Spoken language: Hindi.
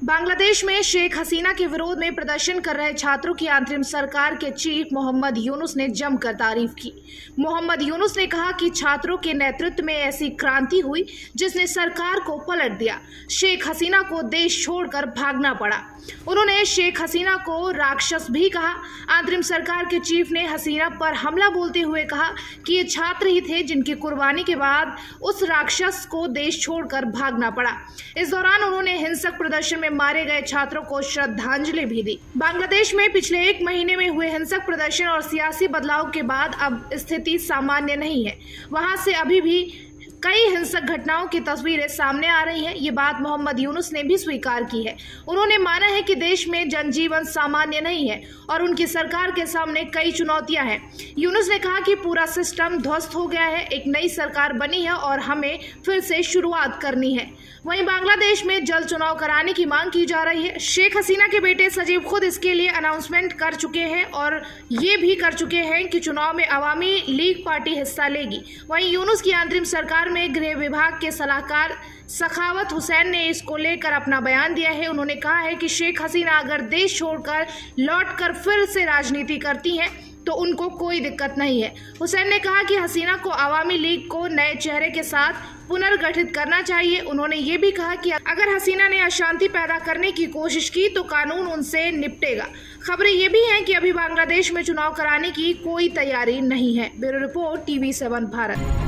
बांग्लादेश में शेख हसीना के विरोध में प्रदर्शन कर रहे छात्रों की अंतरिम सरकार के चीफ मोहम्मद यूनुस ने जमकर तारीफ की। मोहम्मद यूनुस ने कहा कि छात्रों के नेतृत्व में ऐसी क्रांति हुई जिसने सरकार को पलट दिया। शेख हसीना को देश छोड़कर भागना पड़ा। उन्होंने शेख हसीना को राक्षस भी कहा। अंतरिम सरकार के चीफ ने हसीना पर हमला बोलते हुए कहा कि ये छात्र ही थे जिनकी कुर्बानी के बाद उस राक्षस को देश छोड़कर भागना पड़ा। इस दौरान उन्होंने हिंसक प्रदर्शन में मारे गए छात्रों को श्रद्धांजलि भी दी। बांग्लादेश में पिछले 1 महीने में हुए हिंसक प्रदर्शन और सियासी बदलाव के बाद अब स्थिति सामान्य नहीं है। वहां से अभी भी कई हिंसक घटनाओं की तस्वीरें सामने आ रही हैं। ये बात मोहम्मद यूनुस ने भी स्वीकार की है। उन्होंने माना है कि देश में जनजीवन सामान्य नहीं है और उनकी सरकार के सामने कई चुनौतियां हैं। यूनुस ने कहा कि पूरा सिस्टम ध्वस्त हो गया है, एक नई सरकार बनी है और हमें फिर से शुरुआत करनी है। वहीं बांग्लादेश में जल्द चुनाव कराने की मांग की जा रही है। शेख हसीना के बेटे सजीव खुद इसके लिए अनाउंसमेंट कर चुके हैं और ये भी कर चुके हैं कि चुनाव में अवामी लीग पार्टी हिस्सा लेगी। वहीं यूनुस की अंतरिम सरकार में गृह विभाग के सलाहकार सखावत हुसैन ने इसको लेकर अपना बयान दिया है। उन्होंने कहा है कि शेख हसीना अगर देश छोड़कर लौटकर फिर से राजनीति करती हैं तो उनको कोई दिक्कत नहीं है। हुसैन ने कहा कि हसीना को अवामी लीग को नए चेहरे के साथ पुनर्गठित करना चाहिए। उन्होंने ये भी कहा कि अगर हसीना ने अशांति पैदा करने की कोशिश की तो कानून उनसे निपटेगा। खबरें ये भी हैं कि अभी बांग्लादेश में चुनाव कराने की कोई तैयारी नहीं है। Bureau report TV7 Bharat.